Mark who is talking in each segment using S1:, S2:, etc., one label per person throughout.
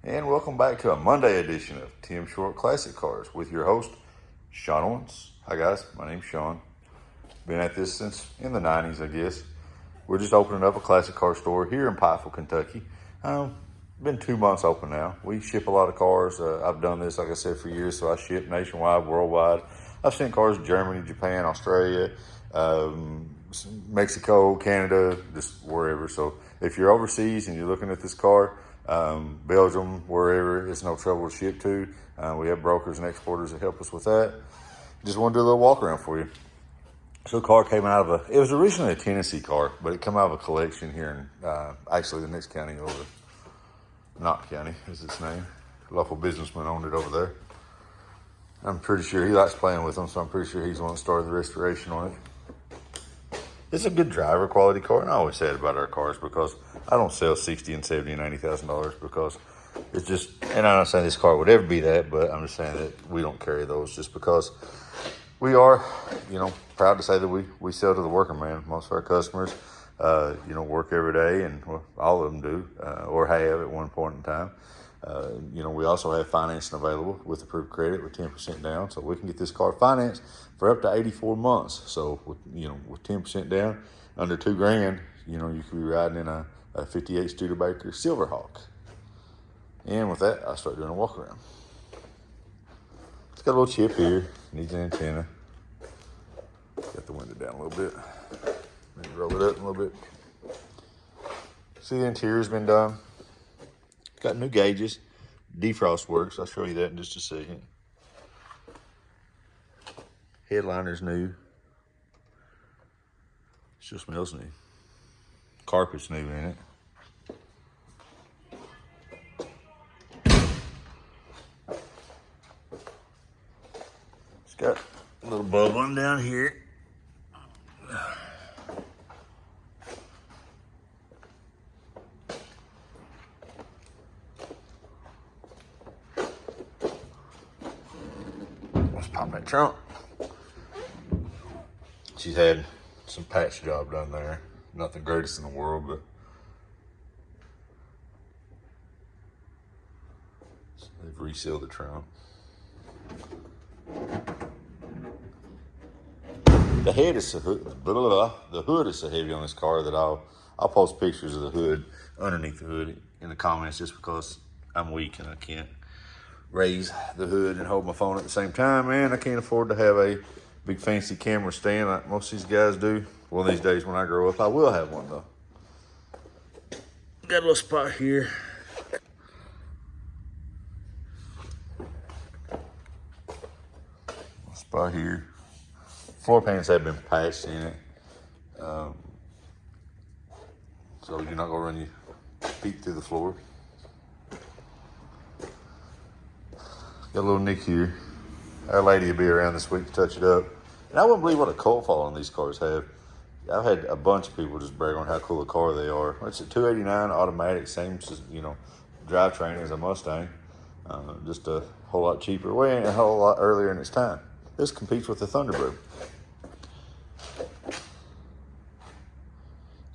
S1: And welcome back to a Monday edition of Tim Short Classic Cars with your host, Sean Owens. Hi guys, my name's Sean. Been at this since in the 90s, I guess. We're just opening up a classic car store here in Pikeville, Kentucky. Been 2 months open now. We ship a lot of cars. I've done this, like I said, for years, so I ship nationwide, worldwide. I've sent cars to Germany, Japan, Australia, Mexico, Canada, just wherever. So if you're overseas and you're looking at this car, Belgium, wherever, it's no trouble to ship to. We have brokers and exporters that help us with that. Just want to do a little walk around for you. So the car came out of it was originally a Tennessee car, but it came out of a collection here in, actually the next county over, Knott County is its name. A local businessman owned it over there. I'm pretty sure he likes playing with them, so I'm pretty sure he's the one that started the restoration on it. It's a good driver quality car, and I always say it about our cars because I don't sell $60,000 and $70,000 and $90,000 because it's just, and I'm not saying this car would ever be that, but I'm just saying that we don't carry those just because we are, proud to say that we sell to the working man. Most of our customers, work every day, and well, all of them do, or have at one point in time. We also have financing available with approved credit with 10% down, so we can get this car financed for up to 84 months. So with 10% down, under $2,000, you could be riding in a 58 Studebaker Silverhawk. And with that, I start doing a walk around. It's got a little chip here, needs an antenna. Got the window down a little bit. Maybe roll it up a little bit. See, the interior's been done. Got new gauges. Defrost works. I'll show you that in just a second. Headliner's new. Still smells new. Carpet's new in it. It's got a little bubbling down here. Let's pop that trunk. She's had some patch job done there. Nothing greatest in the world, but they've resealed the trunk. The head is the hood is so heavy on this car that I'll post pictures of the hood underneath the hood in the comments just because I'm weak and I can't raise the hood and hold my phone at the same time, and I can't afford to have a big fancy camera stand like most of these guys do. One of these days when I grow up, I will have one though. Got a little spot here. Spot here. Floor pans have been patched in it. So you're not gonna run your feet through the floor. Got a little nick here. Our lady will be around this week to touch it up. And I wouldn't believe what a cold fall on these cars have. I've had a bunch of people just brag on how cool a car they are. It's a 289 automatic, same drivetrain as a Mustang. Just a whole lot cheaper, way and a whole lot earlier in its time. This competes with the Thunderbird.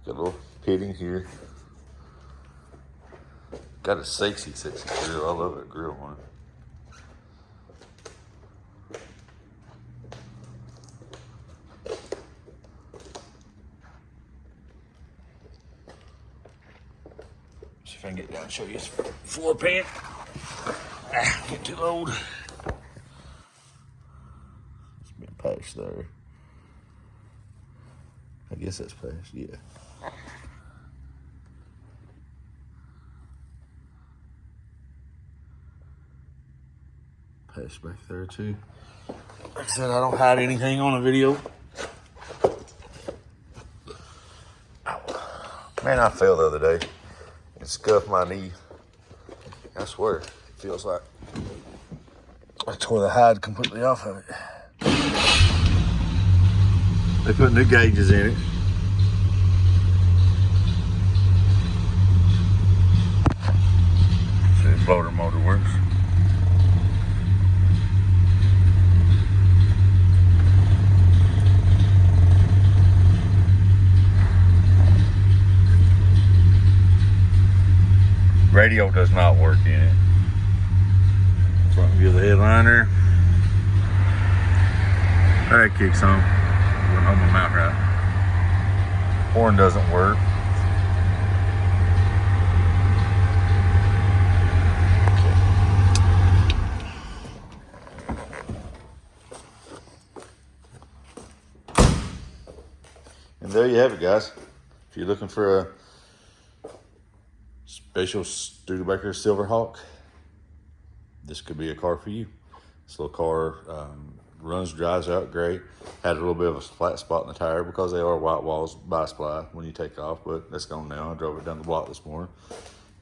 S1: Got a little pitting here. Got a sexy grill. I love that grill on it. See if I can get down and show you this floor pan. Get too old. It's been patched there. I guess that's patched, yeah. Patched back there too. Like I said, I don't hide anything on a video. Ow. Man, I fell the other day and scuffed my knee. I swear, it feels like I tore the hide completely off of it. They put new gauges in it. See, the blower motor works. radio does not work in it. Front view of the headliner. That kicks on. Wouldn't hold my mount right. Horn doesn't work. And there you have it, guys. If you're looking for a special Studebaker Silverhawk, this could be a car for you. This little car runs, drives out great. Had a little bit of a flat spot in the tire because they are white walls by Sply when you take off, but that's gone now. I drove it down the block this morning.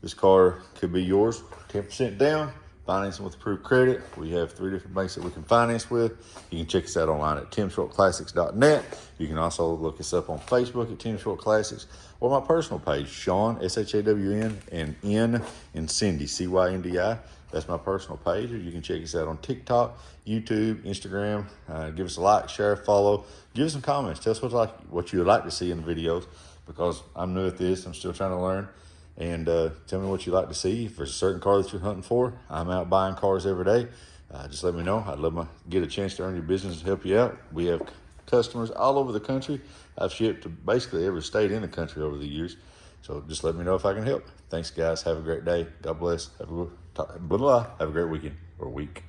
S1: This car could be yours, 10% down, financing with approved credit. We have 3 different banks that we can finance with. You can check us out online at timshortclassics.net. You can also look us up on Facebook at Tim Short Classics, or my personal page, Sean, S-H-A-W-N, and N in Cindy, C-Y-N-D-I. That's my personal page. Or you can check us out on TikTok, YouTube, Instagram. Give us a like, share, follow. Give us some comments. Tell us what you would like to see in the videos, because I'm new at this. I'm still trying to learn. And tell me what you'd like to see. If there's a certain car that you're hunting for, I'm out buying cars every day. Just let me know. I'd love to get a chance to earn your business and help you out. We have customers all over the country. I've shipped to basically every state in the country over the years. So just let me know if I can help. Thanks, guys. Have a great day. God bless. Have a great weekend or week.